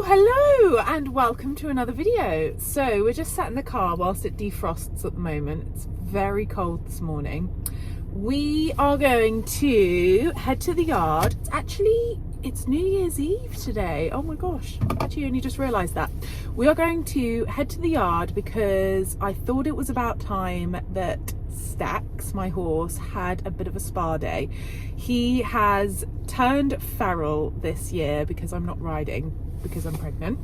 Oh, hello and welcome to another video. So we're just sat in the car whilst it defrosts at the moment. It's very cold this morning. We are going to head to the yard. It's New Year's Eve today. Oh my gosh, I actually only just realised that. We are going to head to the yard because I thought it was about time that Stax, my horse, had a bit of a spa day. He has turned feral this year because I'm not riding because I'm pregnant,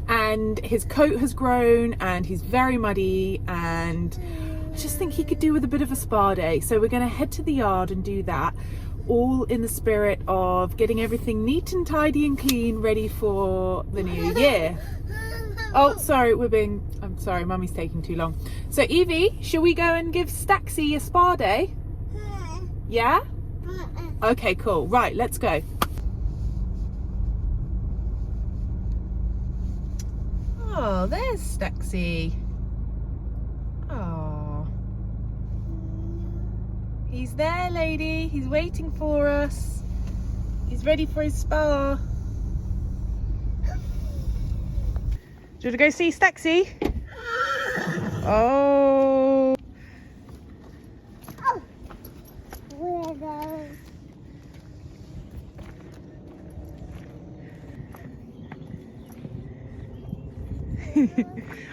and his coat has grown and he's very muddy, and I just think he could do with a bit of a spa day. So we're going to head to the yard and do that, all in the spirit of getting everything neat and tidy and clean, ready for the new year. Oh, sorry, I'm sorry, Mummy's taking too long. So Evie, shall we go and give Staxy a spa day? Yeah? Okay, cool. Right, let's go. Oh, there's Staxy. Oh. He's there, lady. He's waiting for us. He's ready for his spa. Do you want to go see Staxy? Oh.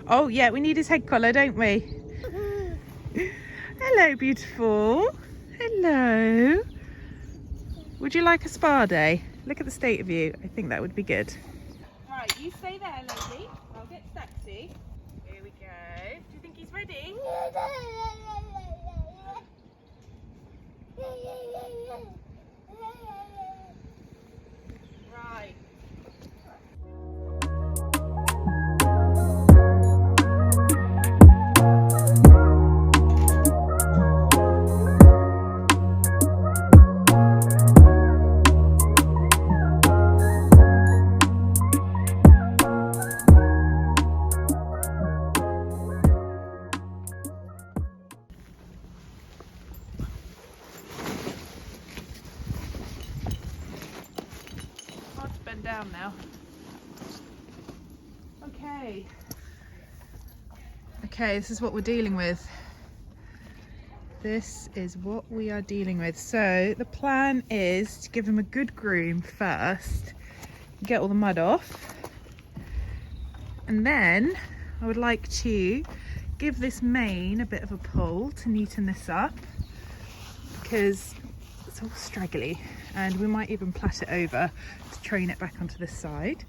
Oh yeah, we need his head collar, don't we? Hello, beautiful. Hello. Would you like a spa day? Look at the state of you. I think that would be good. Right, you stay there, lady. I'll get Staxy. Here we go. Do you think he's ready? Right. Down now. Okay, this is what we're dealing with. This is what we are dealing with. So the plan is to give him a good groom first, get all the mud off, and then I would like to give this mane a bit of a pull to neaten this up because it's all straggly, and we might even plait it over to train it back onto this side.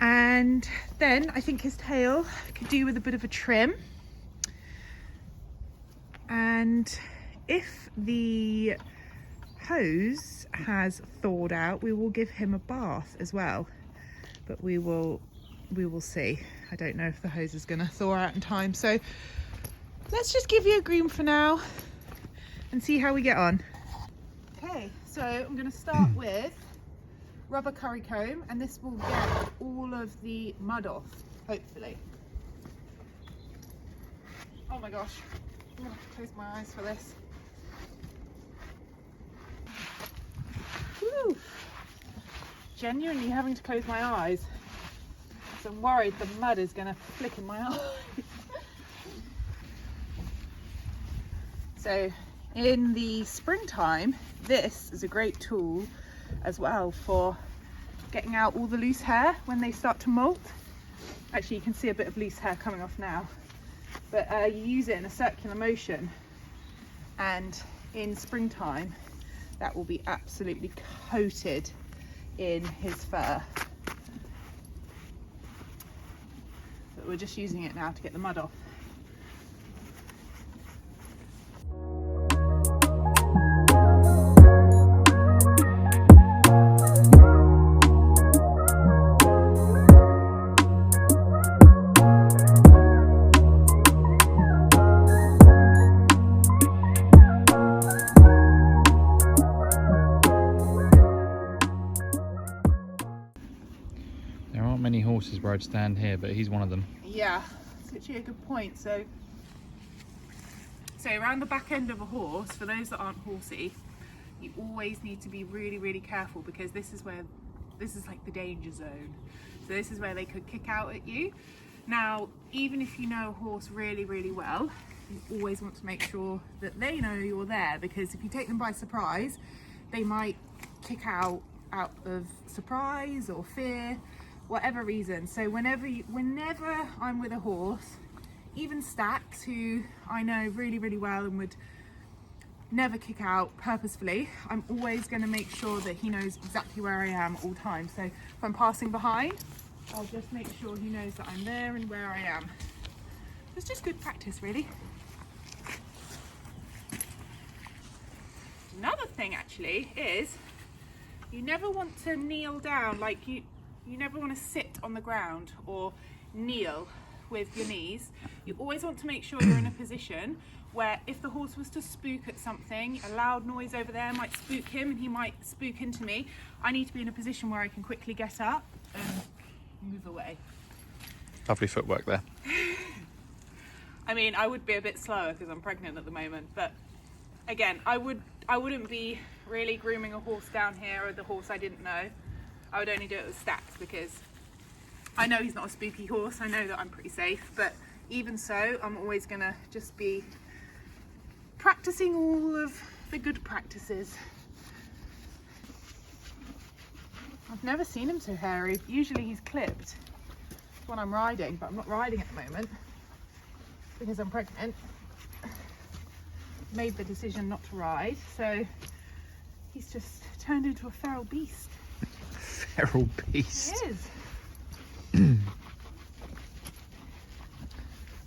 And then I think his tail could do with a bit of a trim, and if the hose has thawed out, we will give him a bath as well, but we will see. I don't know if the hose is going to thaw out in time, so let's just give you a groom for now and see how we get on. Okay, so I'm going to start with rubber curry comb, and this will get all of the mud off, hopefully. Oh my gosh, I'm going to have to close my eyes for this. Woo! Genuinely having to close my eyes, so I'm worried the mud is going to flick in my eyes. So in the springtime, this is a great tool as well for getting out all the loose hair when they start to molt. Actually, you can see a bit of loose hair coming off now, but you use it in a circular motion, and in springtime that will be absolutely coated in his fur. But we're just using it now to get the mud off. There aren't many horses where I'd stand here, but he's one of them. Yeah, it's actually a good point. So around the back end of a horse, for those that aren't horsey, you always need to be really, really careful, because this is where this is like the danger zone. So this is where they could kick out at you. Now, even if you know a horse really, really well, you always want to make sure that they know you're there, because if you take them by surprise, they might kick out of surprise or fear, whatever reason. So whenever I'm with a horse, even Stax, who I know really, really well and would never kick out purposefully, I'm always going to make sure that he knows exactly where I am at all times. So if I'm passing behind, I'll just make sure he knows that I'm there and where I am. It's just good practice, really. Another thing actually is you never want to kneel down, like you never want to sit on the ground or kneel with your knees. You always want to make sure you're in a position where if the horse was to spook at something, a loud noise over there might spook him and he might spook into me. I need to be in a position where I can quickly get up and move away. Lovely footwork there. I mean, I would be a bit slower because I'm pregnant at the moment, but again, I wouldn't be really grooming a horse down here or the horse I didn't know. I would only do it with Stax because I know he's not a spooky horse. I know that I'm pretty safe, but even so, I'm always gonna just be practicing all of the good practices. I've never seen him so hairy. Usually he's clipped when I'm riding, but I'm not riding at the moment because I'm pregnant. Made the decision not to ride, so he's just turned into a feral beast. Feral beast. He is.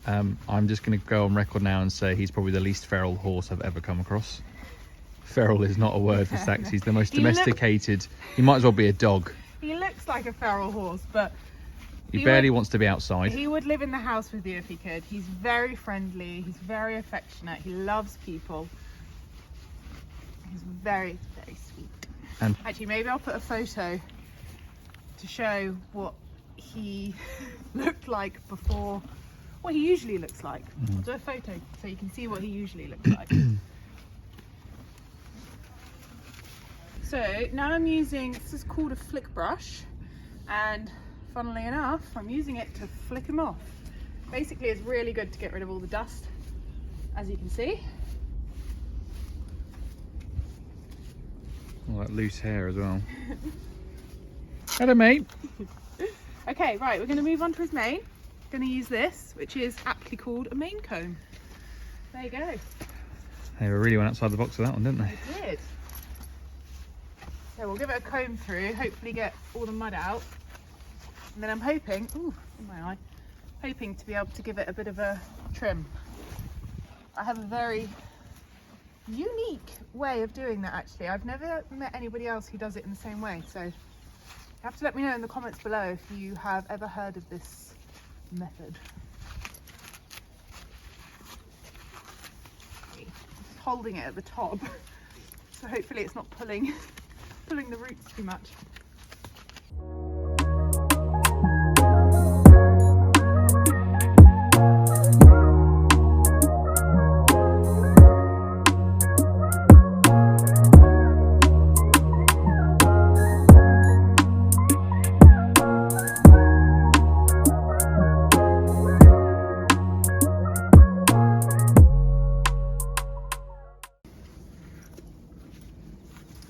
I'm just going to go on record now and say he's probably the least feral horse I've ever come across. Feral is not a word for Stax. He's the most domesticated. He might as well be a dog. He looks like a feral horse, but he barely wants to be outside. He would live in the house with you if he could. He's very friendly. He's very affectionate. He loves people. He's very, very sweet. And actually, maybe I'll put a photo to show what he looked like before, what he usually looks like. I'll do a photo so you can see what he usually looks like. So now I'm using, this is called a flick brush, and funnily enough, I'm using it to flick him off. Basically, it's really good to get rid of all the dust, as you can see. All that loose hair as well. Hello, mate. Okay, right, we're going to move on to his mane. Going to use this, which is aptly called a mane comb. There you go. They really went outside the box with that one, didn't they? They did. So we'll give it a comb through, hopefully get all the mud out. And then I'm hoping, ooh, in my eye, hoping to be able to give it a bit of a trim. I have a very unique way of doing that actually. I've never met anybody else who does it in the same way. So you have to let me know in the comments below if you have ever heard of this method. Just holding it at the top. So hopefully it's not pulling the roots too much.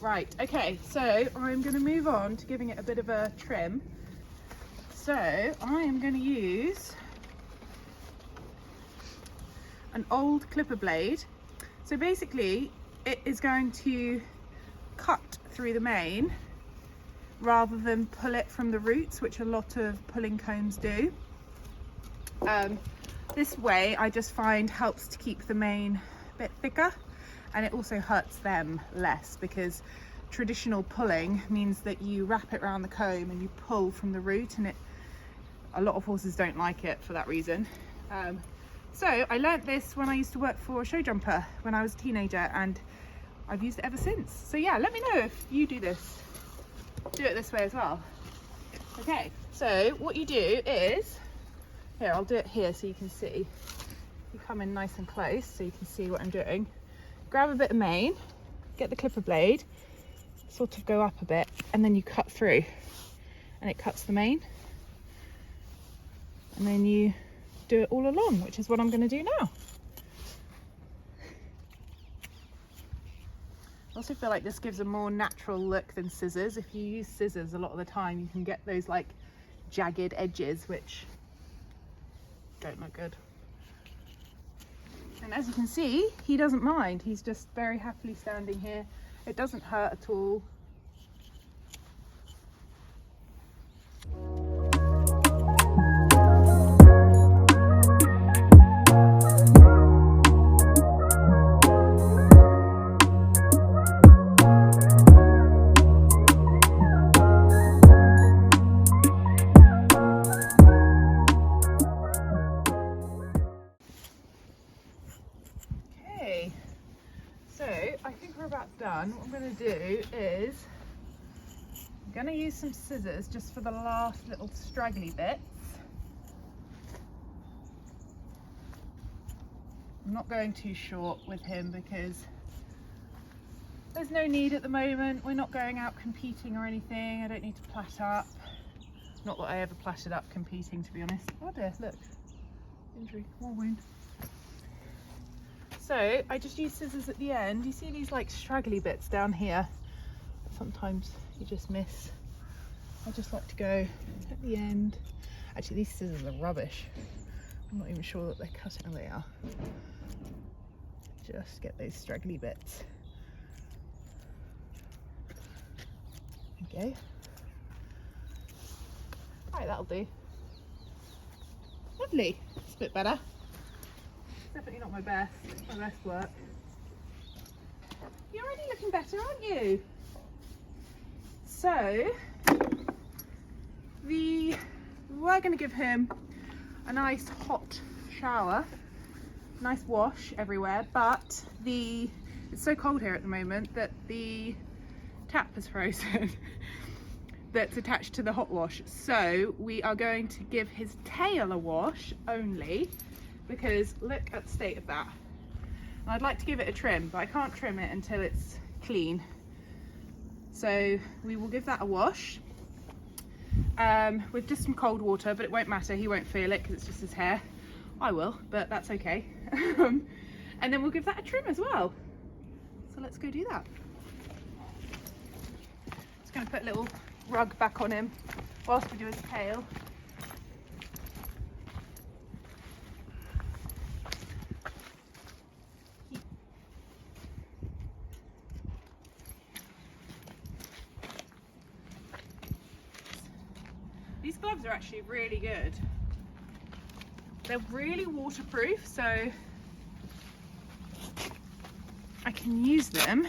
Right, okay, so I'm going to move on to giving it a bit of a trim. So I am going to use an old clipper blade. So basically it is going to cut through the mane rather than pull it from the roots, which a lot of pulling combs do. This way I just find helps to keep the mane a bit thicker, and it also hurts them less, because traditional pulling means that you wrap it around the comb and you pull from the root, and a lot of horses don't like it for that reason. So I learnt this when I used to work for a show jumper when I was a teenager, and I've used it ever since. So yeah, let me know if you do it this way as well. Okay, so what you do is, here, I'll do it here so you can see. You come in nice and close so you can see what I'm doing. Grab a bit of mane, get the clipper blade, sort of go up a bit and then you cut through, and it cuts the mane, and then you do it all along, which is what I'm going to do now. I also feel like this gives a more natural look than scissors. If you use scissors a lot of the time, you can get those like jagged edges which don't look good. And as you can see, he doesn't mind. He's just very happily standing here. It doesn't hurt at all. So I think we're about done. What I'm going to do is I'm going to use some scissors just for the last little straggly bits. I'm not going too short with him because there's no need at the moment. We're not going out competing or anything. I don't need to plait up. Not that I ever plaited up competing, to be honest. Oh dear, look. Injury, more wound. So I just use scissors at the end. You see these like straggly bits down here? Sometimes you just miss. I just like to go at the end. Actually, these scissors are rubbish. I'm not even sure that they're cutting. Oh, they are. Just get those straggly bits. Okay. Right, that'll do. Lovely. It's a bit better. Definitely not my best work. You're already looking better, aren't you? So we're going to give him a nice hot shower, nice wash everywhere, but it's so cold here at the moment that the tap has frozen that's attached to the hot wash. So we are going to give his tail a wash only, because look at the state of that. And I'd like to give it a trim, but I can't trim it until it's clean. So we will give that a wash with just some cold water, but it won't matter, he won't feel it because it's just his hair. I will, but that's okay. And then we'll give that a trim as well. So let's go do that. Just going to put a little rug back on him whilst we do his tail. These gloves are actually really good. They're really waterproof, so I can use them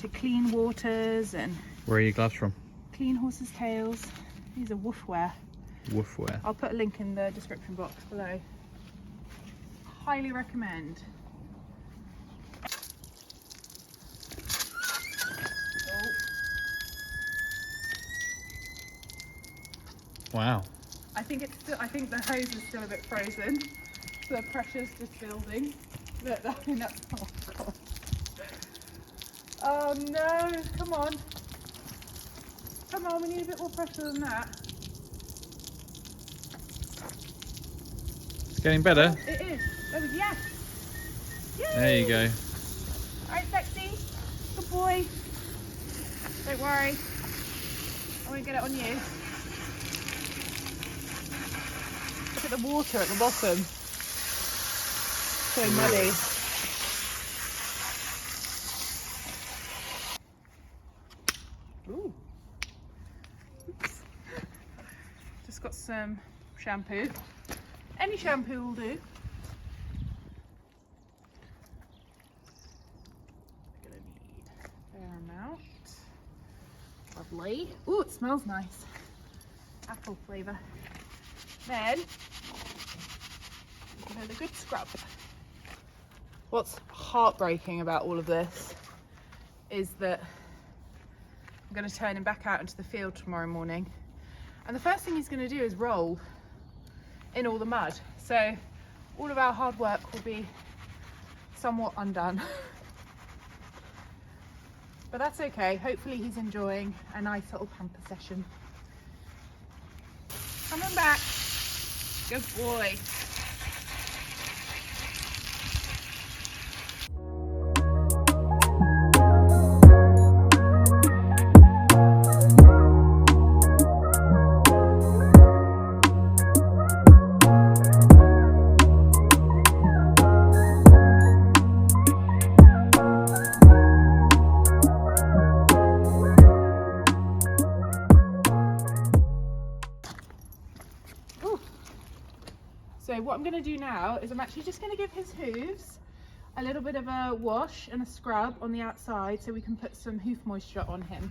to clean waters and... Where are your gloves from? Clean horses' tails. These are Woof wear. Woof wear. I'll put a link in the description box below. Highly recommend. Wow. I think the hose is still a bit frozen, so the pressure's just building. Look, I mean that's, oh god. Oh no, come on. Come on, we need a bit more pressure than that. It's getting better. It is. Oh, yes. Yay. There you go. Alright, sexy. Good boy. Don't worry. I won't get it on you. Look at the water at the bottom. So muddy. Ooh. Oops. Just got some shampoo. Any shampoo will do. We're gonna need a fair amount. Lovely. Ooh, it smells nice. Apple flavour. Then give it a good scrub. What's heartbreaking about all of this is that I'm going to turn him back out into the field tomorrow morning, and the first thing he's going to do is roll in all the mud, so all of our hard work will be somewhat undone. But that's okay. Hopefully he's enjoying a nice little pamper session. Coming back. Good boy. So what I'm going to do now is I'm actually just going to give his hooves a little bit of a wash and a scrub on the outside so we can put some hoof moisture on him.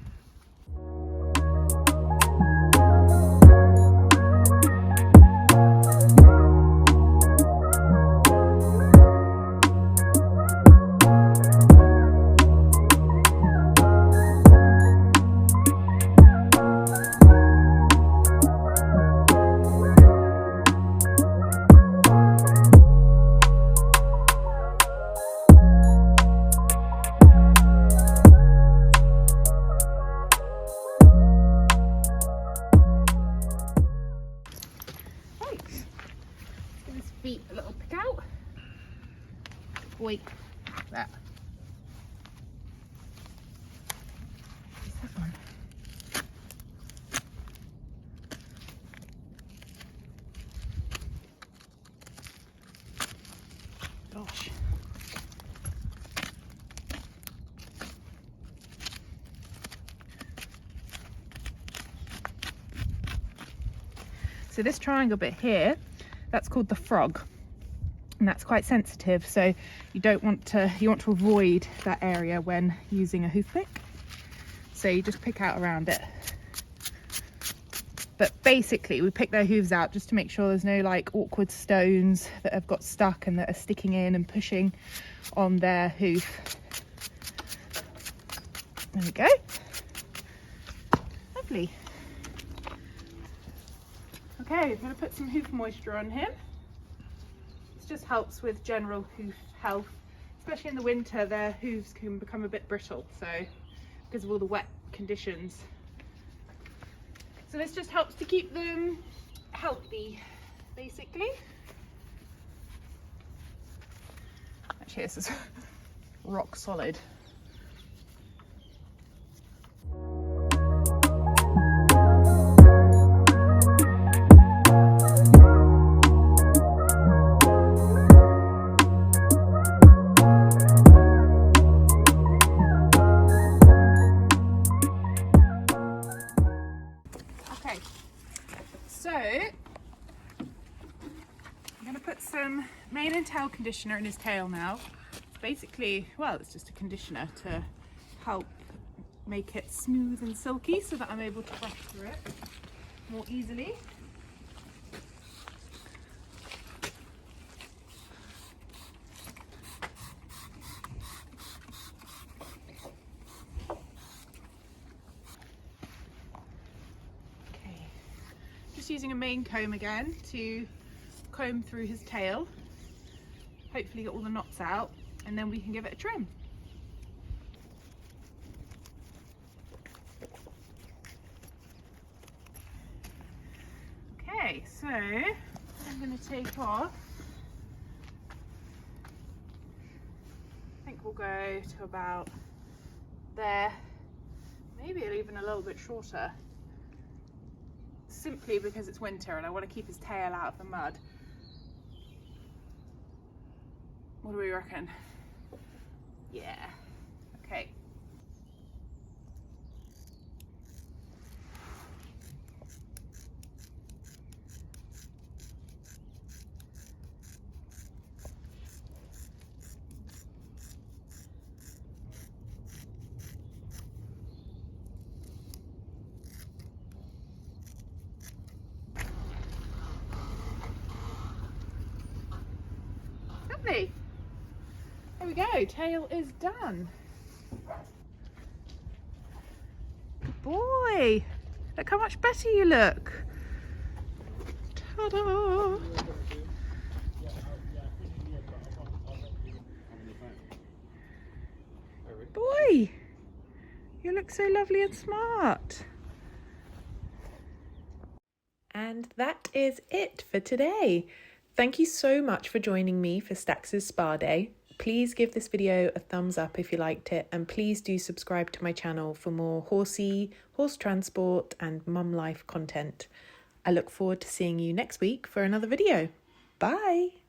Feet a little pick out. Boy, that. What's that one? Gosh. So this triangle bit here, that's called the frog, and that's quite sensitive, so you want to avoid that area when using a hoof pick, so you just pick out around it. But basically we pick their hooves out just to make sure there's no like awkward stones that have got stuck and that are sticking in and pushing on their hoof. There we go. Lovely. Okay, I'm going to put some hoof moisture on him. This just helps with general hoof health, especially in the winter. Their hooves can become a bit brittle, so because of all the wet conditions. So this just helps to keep them healthy, basically. Actually, this is rock solid. So I'm going to put some mane and tail conditioner in his tail now. Basically, well, it's just a conditioner to help make it smooth and silky so that I'm able to brush through it more easily. Just using a mane comb again to comb through his tail, hopefully get all the knots out, and then we can give it a trim. Okay, so I'm going to take off, I think we'll go to about there, maybe even a little bit shorter. Simply because it's winter and I want to keep his tail out of the mud. What do we reckon? Yeah. Okay. Lovely. There we go, tail is done. Good boy. Look how much better you look. Ta-da. Boy. You look so lovely and smart. And that is it for today. Thank you so much for joining me for Stax's Spa Day. Please give this video a thumbs up if you liked it, and please do subscribe to my channel for more Horsey, horse transport and mum life content. I look forward to seeing you next week for another video. Bye!